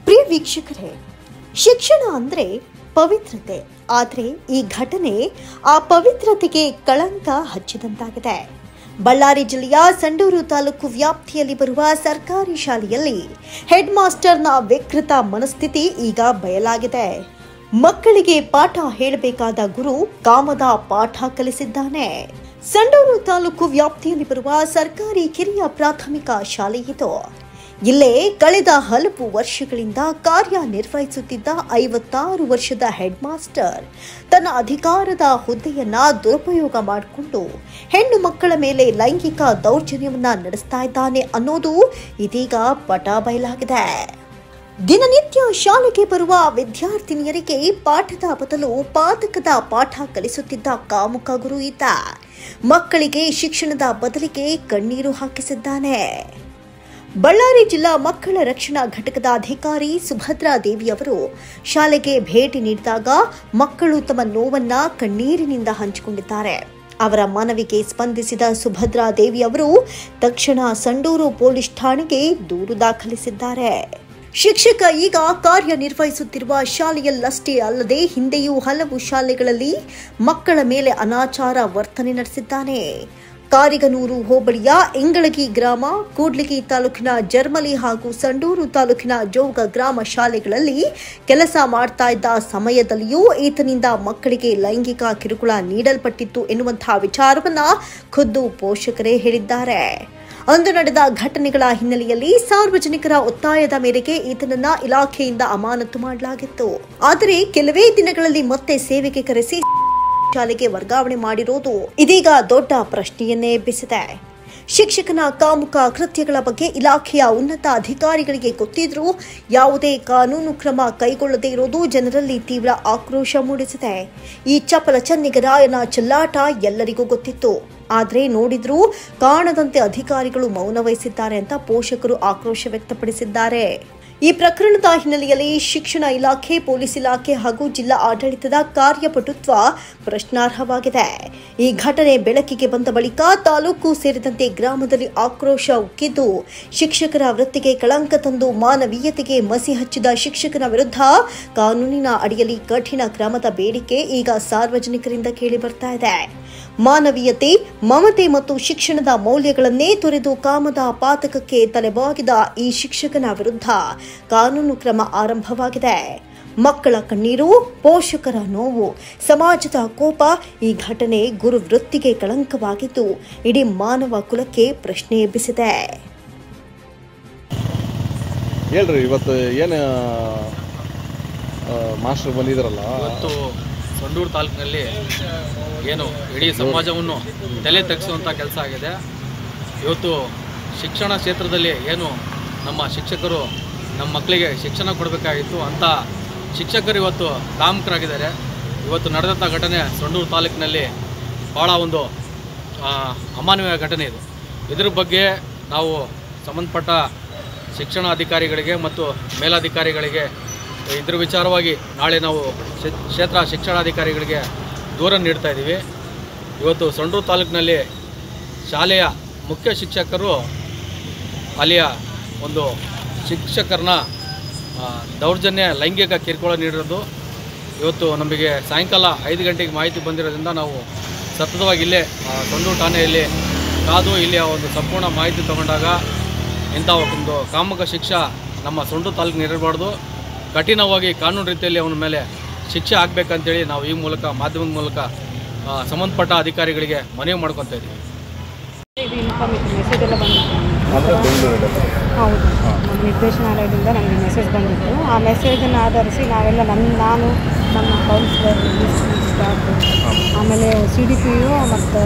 ಪ್ರಿಯ ವೀಕ್ಷಕರೇ, ಶಿಕ್ಷಣ ಅಂದ್ರೆ ಪವಿತ್ರತೆ. ಆದರೆ ಈ ಘಟನೆ ಆ ಪವಿತ್ರತೆಗೆ ಕಳಂಕ ಹಚ್ಚಿದಂತಾಗಿದೆ. ಬಳ್ಳಾರಿ ಜಿಲ್ಲೆಯ ಸಂಡೂರು ತಾಲೂಕು ವ್ಯಾಪ್ತಿಯಲ್ಲಿ ಬರುವ ಸರ್ಕಾರಿ ಶಾಲೆಯಲ್ಲಿ ಹೆಡ್ ಮಾಸ್ಟರ್ನ ವಿಕೃತ ಮನಸ್ಥಿತಿ ಈಗ ಬಯಲಾಗಿದೆ. ಮಕ್ಕಳಿಗೆ ಪಾಠ ಹೇಳಬೇಕಾದ ಗುರು ಕಾಮದ ಪಾಠ ಕಲಿಸಿದ್ದಾನೆ. ಸಂಡೂರು ತಾಲೂಕು ವ್ಯಾಪ್ತಿಯಲ್ಲಿ ಬರುವ ಸರ್ಕಾರಿ ಕಿರಿಯ ಪ್ರಾಥಮಿಕ ಶಾಲೆ ಇದು. ಇಲ್ಲೇ ಕಳೆದ ಹಲವು ವರ್ಷಗಳಿಂದ ಕಾರ್ಯನಿರ್ವಹಿಸುತ್ತಿದ್ದ 56 ವರ್ಷದ ಹೆಡ್ ಮಾಸ್ಟರ್ ತನ್ನ ಅಧಿಕಾರದ ಹುದ್ದೆಯನ್ನ ದುರುಪಯೋಗ ಮಾಡಿಕೊಂಡು ಹೆಣ್ಣು ಮಕ್ಕಳ ಮೇಲೆ ಲೈಂಗಿಕ ದೌರ್ಜನ್ಯವನ್ನ ನಡೆಸ್ತಾ ಇದ್ದಾನೆ ಅನ್ನೋದು ಇದೀಗ ಪಟ ಬಯಲಾಗಿದೆ. ದಿನನಿತ್ಯ ಶಾಲೆಗೆ ಬರುವ ವಿದ್ಯಾರ್ಥಿನಿಯರಿಗೆ ಪಾಠದ ಬದಲು ಪಾತಕದ ಪಾಠ ಕಲಿಸುತ್ತಿದ್ದ ಕಾಮುಕ ಗುರು ಈತ ಮಕ್ಕಳಿಗೆ ಶಿಕ್ಷಣದ ಬದಲಿಗೆ ಕಣ್ಣೀರು ಹಾಕಿಸಿದ್ದಾನೆ. ಬಳ್ಳಾರಿ ಜಿಲ್ಲಾ ಮಕ್ಕಳ ರಕ್ಷಣಾ ಘಟಕದ ಅಧಿಕಾರಿ ಸುಭದ್ರಾ ದೇವಿ ಅವರು ಶಾಲೆಗೆ ಭೇಟಿ ನೀಡಿದಾಗ ಮಕ್ಕಳು ತಮ್ಮ ನೋವನ್ನ ಕಣ್ಣೀರಿನಿಂದ ಹಂಚಿಕೊಂಡಿದ್ದಾರೆ. ಅವರ ಮನವಿಗೆ ಸ್ಪಂದಿಸಿದ ಸುಭದ್ರಾ ದೇವಿ ಅವರು ತಕ್ಷಣ ಸಂಡೂರು ಪೊಲೀಸ್ ಠಾಣೆಗೆ ದೂರು ದಾಖಲಿಸಿದ್ದಾರೆ. ಶಿಕ್ಷಕ ಈಗ ಕಾರ್ಯನಿರ್ವಹಿಸುತ್ತಿರುವ ಶಾಲೆಯಲ್ಲಷ್ಟೇ ಅಲ್ಲದೆ ಹಿಂದೆಯೂ ಹಲವು ಶಾಲೆಗಳಲ್ಲಿ ಮಕ್ಕಳ ಮೇಲೆ ಅನಾಚಾರ ವರ್ತನೆ ನಡೆಸಿದ್ದಾನೆ. ಕಾರಿಗನೂರು ಹೋಬಳಿಯ ಇಂಗಳಗಿ ಗ್ರಾಮ, ಕೂಡ್ಲಿಗಿ ತಾಲೂಕಿನ ಜರ್ಮಲಿ ಹಾಗೂ ಸಂಡೂರು ತಾಲೂಕಿನ ಜೋಗ ಗ್ರಾಮ ಶಾಲೆಗಳಲ್ಲಿ ಕೆಲಸ ಮಾಡ್ತಾ ಇದ್ದ ಸಮಯದಲ್ಲಿಯೂ ಈತನಿಂದ ಮಕ್ಕಳಿಗೆ ಲೈಂಗಿಕ ಕಿರುಕುಳ ನೀಡಲ್ಪಟ್ಟಿತ್ತು ಎನ್ನುವಂತಹ ವಿಚಾರವನ್ನ ಖುದ್ದು ಪೋಷಕರೇ ಹೇಳಿದ್ದಾರೆ. ಅಂದು ನಡೆದ ಘಟನೆಗಳ ಹಿನ್ನೆಲೆಯಲ್ಲಿ ಸಾರ್ವಜನಿಕರ ಒತ್ತಾಯದ ಮೇರೆಗೆ ಈತನನ್ನ ಇಲಾಖೆಯಿಂದ ಅಮಾನತು ಮಾಡಲಾಗಿತ್ತು. ಆದರೆ ಕೆಲವೇ ದಿನಗಳಲ್ಲಿ ಮತ್ತೆ ಸೇವೆಗೆ ಕರೆಸಿ ಶಾಲೆಗೆ ವರ್ಗಾವಣೆ ಮಾಡಿರೋದು ಇದೀಗ ದೊಡ್ಡ ಪ್ರಶ್ನೆಯನ್ನೇ ಎಬ್ಬಿಸಿದೆ. ಶಿಕ್ಷಕನ ಕಾಮುಕ ಕೃತ್ಯಗಳ ಬಗ್ಗೆ ಇಲಾಖೆಯ ಉನ್ನತ ಅಧಿಕಾರಿಗಳಿಗೆ ಗೊತ್ತಿದ್ರೂ ಯಾವುದೇ ಕಾನೂನು ಕ್ರಮ ಕೈಗೊಳ್ಳದೇ ಇರೋದು ಜನರಲ್ಲಿ ತೀವ್ರ ಆಕ್ರೋಶ ಮೂಡಿಸಿದೆ. ಈ ಚಪಲ ಚೆನ್ನಿಗರಾಯನ ಚೆಲ್ಲಾಟ ಎಲ್ಲರಿಗೂ ಗೊತ್ತಿತ್ತು. ಆದರೆ ನೋಡಿದ್ರೂ ಕಾಣದಂತೆ ಅಧಿಕಾರಿಗಳು ಮೌನ ವಹಿಸಿದ್ದಾರೆ ಅಂತ ಪೋಷಕರು ಆಕ್ರೋಶ ವ್ಯಕ್ತಪಡಿಸಿದ್ದಾರೆ. ಈ ಪ್ರಕರಣದ ಹಿನ್ನೆಲೆಯಲ್ಲಿ ಶಿಕ್ಷಣ ಇಲಾಖೆ, ಪೊಲೀಸ್ ಇಲಾಖೆ ಹಾಗೂ ಜಿಲ್ಲಾ ಆಡಳಿತದ ಕಾರ್ಯಪಟುತ್ವ ಪ್ರಶ್ನಾರ್ಹವಾಗಿದೆ. ಈ ಘಟನೆ ಬೆಳಕಿಗೆ ಬಂದ ಬಳಿಕ ತಾಲೂಕು ಸೇರಿದಂತೆ ಗ್ರಾಮದಲ್ಲಿ ಆಕ್ರೋಶ ಉಕ್ಕಿದ್ದು, ಶಿಕ್ಷಕರ ವೃತ್ತಿಗೆ ಕಳಂಕ ತಂದು ಮಾನವೀಯತೆಗೆ ಮಸಿ ಹಚ್ಚಿದ ಶಿಕ್ಷಕನ ವಿರುದ್ಧ ಕಾನೂನಿನ ಅಡಿಯಲ್ಲಿ ಕಠಿಣ ಕ್ರಮದ ಬೇಡಿಕೆ ಈಗ ಸಾರ್ವಜನಿಕರಿಂದ ಕೇಳಿ ಬರ್ತಾ ಇದೆ. ಮಾನವೀಯತೆ, ಮಮತೆ ಮತ್ತು ಶಿಕ್ಷಣದ ಮೌಲ್ಯಗಳನ್ನೇ ತೊರೆದು ಕಾಮದ ಪಾತಕಕ್ಕೆ ತಲೆಬಾಗಿದ ಈ ಶಿಕ್ಷಕನ ವಿರುದ್ಧ ಕಾನೂನು ಕ್ರಮ ಆರಂಭವಾಗಿದೆ. ಮಕ್ಕಳ ಕಣ್ಣೀರು, ಪೋಷಕರ ನೋವು, ಸಮಾಜದ ಕೋಪ. ಈ ಘಟನೆ ಗುರು ವೃತ್ತಿಗೆ ಕಳಂಕವಾಗಿದ್ದು ಇಡೀ ಮಾನವ ಕುಲಕ್ಕೆ ಪ್ರಶ್ನೆ ಎಬ್ಬಿಸಿದೆ. ಹೇಳ್ರಿ, ಇವತ್ತು ಏನು ಮಾಸ್ಟರ್ ಬಂದಿದ್ರಲ್ಲ, ಇವತ್ತು ಸಂಡೂರು ತಾಲೂಕಿನಲ್ಲಿ ಏನು ಇಡೀ ಸಮಾಜವನ್ನು ತಲೆ ತಗ್ಗಿಸುವಂಥ ಕೆಲಸ ಆಗಿದೆ. ಇವತ್ತು ಶಿಕ್ಷಣ ಕ್ಷೇತ್ರದಲ್ಲಿ ಏನು ನಮ್ಮ ಶಿಕ್ಷಕರು ನಮ್ಮ ಮಕ್ಕಳಿಗೆ ಶಿಕ್ಷಣ ಕೊಡಬೇಕಾಗಿತ್ತು ಅಂಥ ಶಿಕ್ಷಕರು ಇವತ್ತು ಕಾಮುಕರಾಗಿದ್ದಾರೆ. ಇವತ್ತು ನಡೆದಂಥ ಘಟನೆ ಸಂಡೂರು ತಾಲೂಕಿನಲ್ಲಿ ಭಾಳ ಒಂದು ಅಮಾನವೀಯ ಘಟನೆ ಇದು. ಇದ್ರ ಬಗ್ಗೆ ನಾವು ಸಂಬಂಧಪಟ್ಟ ಶಿಕ್ಷಣ ಅಧಿಕಾರಿಗಳಿಗೆ ಮತ್ತು ಮೇಲಾಧಿಕಾರಿಗಳಿಗೆ ಇದ್ರ ವಿಚಾರವಾಗಿ ನಾಳೆ ನಾವು ಕ್ಷೇತ್ರ ಶಿಕ್ಷಣಾಧಿಕಾರಿಗಳಿಗೆ ದೂರ ನೀಡ್ತಾ ಇದ್ದೀವಿ. ಇವತ್ತು ಸಂಡೂರು ತಾಲೂಕಿನಲ್ಲಿ ಶಾಲೆಯ ಮುಖ್ಯ ಶಿಕ್ಷಕರು ಅಲ್ಲಿಯ ಒಂದು ಶಿಕ್ಷಕರನ್ನ ದೌರ್ಜನ್ಯ ಲೈಂಗಿಕ ಕಿರುಕುಳ ನೀಡಿರೋದು ಇವತ್ತು ನಮಗೆ ಸಾಯಂಕಾಲ 5 ಗಂಟೆಗೆ ಮಾಹಿತಿ ಬಂದಿರೋದ್ರಿಂದ ನಾವು ಸತತವಾಗಿ ಇಲ್ಲೇ ಸಂಡೂರು ಠಾಣೆಯಲ್ಲಿ ಕಾದು ಇಲ್ಲಿಯ ಒಂದು ಸಂಪೂರ್ಣ ಮಾಹಿತಿ ತಗೊಂಡಾಗ ಇಂಥ ಒಂದು ಕಾಮುಕ ಶಿಕ್ಷೆ ನಮ್ಮ ಸಂಡೂರು ತಾಲೂಕಿನ ಇರಬಾರ್ದು, ಕಠಿಣವಾಗಿ ಕಾನೂನು ರೀತಿಯಲ್ಲಿ ಅವನ ಮೇಲೆ ಶಿಕ್ಷೆ ಆಗಬೇಕಂತೇಳಿ ನಾವು ಈ ಮೂಲಕ ಮಾಧ್ಯಮದ ಮೂಲಕ ಸಂಬಂಧಪಟ್ಟ ಅಧಿಕಾರಿಗಳಿಗೆ ಮನವಿ ಮಾಡ್ಕೊತಾ ಇದ್ದೀವಿ. ಇದು ಮೆಸೇಜ್ ಎಲ್ಲ ಬಂದಿತ್ತು. ಹೌದು, ನಮ್ಮ ನಿರ್ದೇಶನಾಲಯದಿಂದ ನಮಗೆ ಮೆಸೇಜ್ ಬಂದಿತ್ತು. ಆ ಮೆಸೇಜನ್ನು ಆಧರಿಸಿ ನಾವೆಲ್ಲ ನಾನು ನಮ್ಮ ಕೌನ್ಸಿಲರ್, ಸ್ಟಾಫ್, ಆಮೇಲೆ CDPO ಮತ್ತು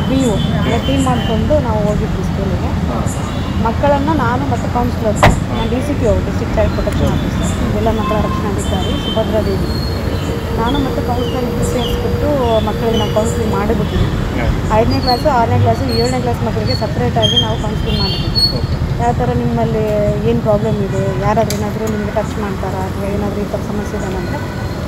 BO ಎಲ್ಲ ಟೀಮ್ ಮಾಡಿಕೊಂಡು ನಾವು ಹೋಗಿದ್ವಿ ಸ್ಕೂಲಿಗೆ. ಮಕ್ಕಳನ್ನು ನಾನು ಮತ್ತು counsellor, DCPO district child protection officer, ಜಿಲ್ಲಾ ಮಕ್ಕಳ ರಕ್ಷಣಾಧಿಕಾರಿ ಸುಭದ್ರಾ ದೇವಿ, ನಾನು ಮತ್ತು ಕೌನ್ಸಿಲರ್ ಸೇರಿಸ್ಬಿಟ್ಟು ಮಕ್ಕಳಿಗೆ ನಾವು ಕೌನ್ಸಿಲಿಂಗ್ ಮಾಡಿಬಿಟ್ಟಿದ್ವಿ. 5ನೇ ಕ್ಲಾಸು, 6ನೇ ಕ್ಲಾಸು, 7ನೇ ಕ್ಲಾಸ್ ಮಕ್ಕಳಿಗೆ ಸಪ್ರೇಟಾಗಿ ನಾವು ಕೌನ್ಸಿಲಿಂಗ್ ಮಾಡಿದ್ವಿ. ಯಾವ ಥರ ನಿಮ್ಮಲ್ಲಿ ಏನು ಪ್ರಾಬ್ಲಮ್ ಇದೆ, ಯಾರಾದರೂ ಏನಾದರೂ ನಿಮಗೆ ಟಚ್ ಮಾಡ್ತಾರಾ ಅಥವಾ ಏನಾದರೂ ಈ ಥರ ಸಮಸ್ಯೆ ಇದೆ ಅಂದರೆ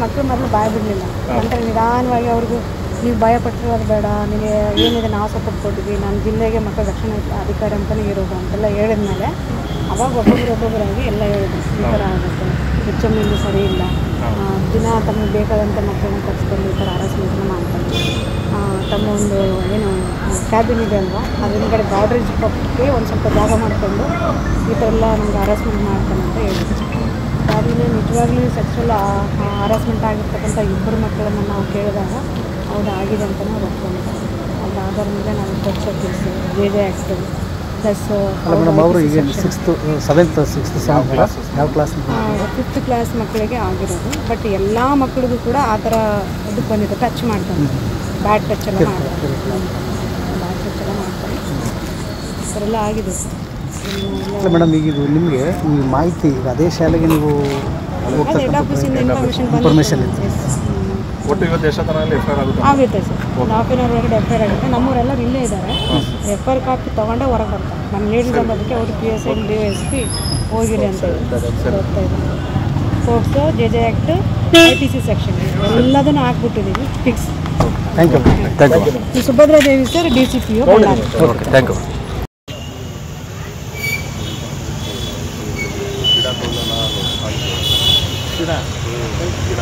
ಮಕ್ಕಳು ಮೊದಲು ಭಯ ಬಿಡಲಿಲ್ಲ. ನಂತರ ನಿಧಾನವಾಗಿ ಅವ್ರಿಗೂ ನೀವು ಭಯಪಟ್ಟಿರೋದು ಬೇಡ, ನಿಮಗೆ ಏನಿದೆ ನಾವು ಸಪೋರ್ಟ್ ಕೊಟ್ಟಿದ್ವಿ, ನಾನು ಜಿಲ್ಲೆಗೆ ಮಕ್ಕಳ ರಕ್ಷಣಾ ಅಧಿಕಾರಿ ಅಂತಲೇ ಇರೋದು ಅಂತೆಲ್ಲ ಹೇಳಿದ್ಮೇಲೆ ಅವಾಗ ಒಬ್ಬೊಬ್ಬರಾಗಿ ಎಲ್ಲ ಹೇಳಿದ್ರು ಈ ಥರ ಆಗುತ್ತೆ HM ಸರಿ ಇಲ್ಲ, ದಿನ ತಮಗೆ ಬೇಕಾದಂಥ ಮಕ್ಕಳನ್ನ ಕರೆಸ್ಕೊಂಡು ಈ ಥರ ಹರಾಸ್ಮೆಂಟನ್ನು ಮಾಡ್ತಾರೆ. ತಮ್ಮ ಒಂದು ಏನು ಕ್ಯಾಬಿನ್ ಇದೆ ಅಲ್ವಾ, ಅದ್ರ ಹಿಂದ್ಗಡೆ ಗಾಡ್ರೇಜ್ ಪಕ್ಕಕ್ಕೆ ಒಂದು ಸ್ವಲ್ಪ ಜಾಗ ಮಾಡಿಕೊಂಡು ಈ ಥರ ಎಲ್ಲ ನಮ್ಗೆ ಹರಾಸ್ಮೆಂಟ್ ಮಾಡ್ತಾನೆ ಅಂತ ಹೇಳಿದ್ರು. ಅದಾದಮೇಲೆ ನಿಜವಾಗ್ಲೂ ಸೆಕ್ಸುವಲ್ ಹರಾಸ್ಮೆಂಟ್ ಆಗಿರ್ತಕ್ಕಂಥ ಇಬ್ಬರು ಮಕ್ಕಳನ್ನು ನಾವು ಕೇಳಿದಾಗ ಹೌದು ಆಗಿದೆ ಅಂತಲೇ ಅವ್ರು ಒಪ್ಕೊಂಡಿದ್ದಾರೆ. ಅದಾದ ಮೇಲೆ ನಾವು ಪರೀಕ್ಷೆ ತಿಳಿಸಿ JJ ಆ್ಯಕ್ಟ್ ಪ್ಲಸ್ ಮೇಡಮ್ ಅವರು ಈಗ 6th 7th 6th 7th ಯಾವ ಕ್ಲಾಸ್ 5th ಕ್ಲಾಸ್ ಮಕ್ಕಳಿಗೆ ಆಗಿರೋದು. ಬಟ್ ಎಲ್ಲ ಮಕ್ಕಳಿಗೂ ಕೂಡ ಆ ಥರ ಇದಕ್ಕೆ ಬಂದಿದೆ, ಟಚ್ ಮಾಡ್ತಾರೆ, ಬ್ಯಾಡ್ ಟಚ್ ಎಲ್ಲ ಮಾಡ್ತಾರೆ, ಬ್ಯಾಡ್ ಟಚ್ ಎಲ್ಲ ಮಾಡ್ತಾರೆ, ಈ ಥರ ಎಲ್ಲ ಆಗಿದೆ. ಅಲ್ಲ ಮೇಡಮ್, ಈಗ ಇದು ನಿಮಗೆ ಈ ಮಾಹಿತಿ ಈಗ ಅದೇ ಶಾಲೆಗೆ ನೀವು ಅದು ಹೆಡ್ ಆಫೀಸಿಂದ ಇನ್ಫಾರ್ಮೇಷನ್ ಇತ್ತು. ಒಟ್ಟು ಇವತ್ತು ಎಷ್ಟು ತನಕ FIR ಆಗುತ್ತೆ? ಆಗುತ್ತೆ ಸರ್, 1 ಹಾಫ್ ಆನ್ ಅವರ್ ಒಳಗಡೆ FIR ಆಗುತ್ತೆ. ನಮ್ಮವರೆಲ್ಲರೂ ಇಲ್ಲೇ ಇದ್ದಾರೆ, FIR ಕಾಪಿ ತೊಗೊಂಡೇ ಹೊರಗೆ ಬರ್ತಾರೆ. ನಾನು ಲೇಡೀಸ್ ಅನ್ನೋದಕ್ಕೆ ಅವರು PSI DSP ಹೋಗಿರಿ ಅಂತ ಹೋಗ್ತಾ ಇದ್ದಾರೆ. Sports JJ act IPC section ಎಲ್ಲದನ್ನು ಹಾಕ್ಬಿಟ್ಟಿದ್ದೀವಿ fix. Thank you. Subhadradevi sir DCPO Ballari. Thank you. ಗಿಡ